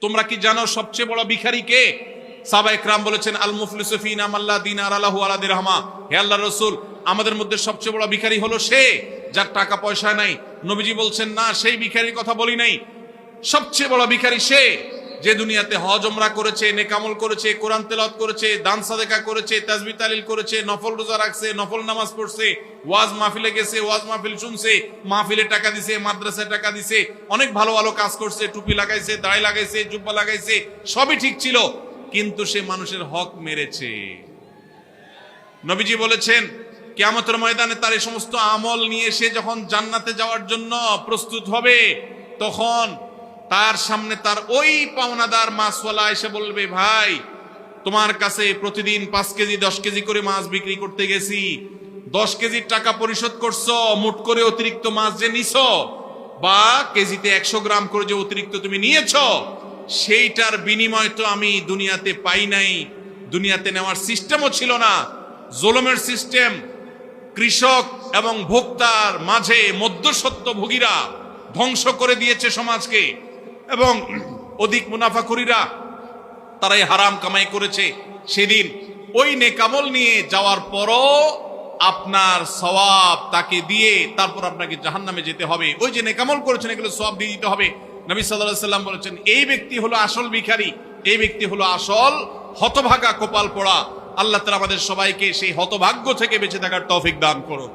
তোমরা কি জানো সবচেয়ে বড় ভিখারি কে? সাহাবায়ে কেরাম বলেছেন আল মুফলিসু ফিনা মাল্লা দিনার লাহু ওয়ালা দিরহামা। হে আল্লাহর রাসূল, আমাদের মধ্যে সবচেয়ে বড় ভিখারি হলো সে যার টাকা পয়সা নাই। নবীজি বলছেন না, সেই ভিখারির কথা বলি নাই। সবচেয়ে বড় ভিখারি সে যে দুনিয়াতে হজ ওমরা করেছে, নেকামল করেছে, কোরআন তেলাওয়াত করেছে, দান সাদেকা করেছে, তাসবিহ তাহলিল করেছে, নফল রোজা রাখছে, নফল নামাজ পড়ছে, ওয়াজ মাহফিলে গেছে, ওয়াজ মাহফিল শুনছে, মাহফিলে টাকা দিছে, মাদ্রাসায় টাকা দিছে, অনেক ভালো ভালো কাজ করছে, টুপি লাগাইছে, দাড়ি লাগাইছে, জুব্বা লাগাইছে, সবই ঠিক ছিল, কিন্তু সে মানুষের হক মেরেছে। নবীজি বলেছেন কিয়ামতের ময়দানে তার এই সমস্ত আমল নিয়ে সে যখন জান্নাতে যাওয়ার জন্য প্রস্তুত হবে, তখন তার সামনে তার ওই পাওনাদার মাছওয়ালা এসে বলবে, ভাই তোমার কাছে প্রতিদিন 5 কেজি 10 কেজি করে মাছ বিক্রি করতে গেছি, 10 কেজির টাকা পরিশোধ করছো, মুঠ করে অতিরিক্ত মাছ যে নিছো বা কেজিতে 100 গ্রাম করে যে অতিরিক্ত তুমি নিয়েছো, সেইটার বিনিময় তো আমি দুনিয়াতে পাই নাই, দুনিয়াতে নেওয়ার সিস্টেমও ছিল না, জুলুমের সিস্টেম, কৃষক এবং ভোক্তার মাঝে মধ্যস্বত্বভোগীরা ধ্বংস করে দিয়েছে সমাজকে, এবং অধিক মুনাফাখোরীরা তারাই হারাম কামাই করেছে। সেদিন ওই নেকামল নিয়ে যাওয়ার পরও আপনার সওয়াব তাকে দিয়ে তারপর আপনাকে জাহান্নামে যেতে হবে। ওই যে নেকামল করেছেন এগুলো সওয়াব দিয়ে দিতে হবে। নবী সাল্লাল্লাহু আলাইহি ওয়াসাল্লাম বলেছেন এই ব্যক্তি হলো আসল ভিখারি, এই ব্যক্তি হলো আসল হতভাগা, কপাল পোড়া। আল্লাহ তাআলা আমাদের সবাইকে সেই হতভাগ্য থেকে বেঁচে থাকার তৌফিক দান করুন।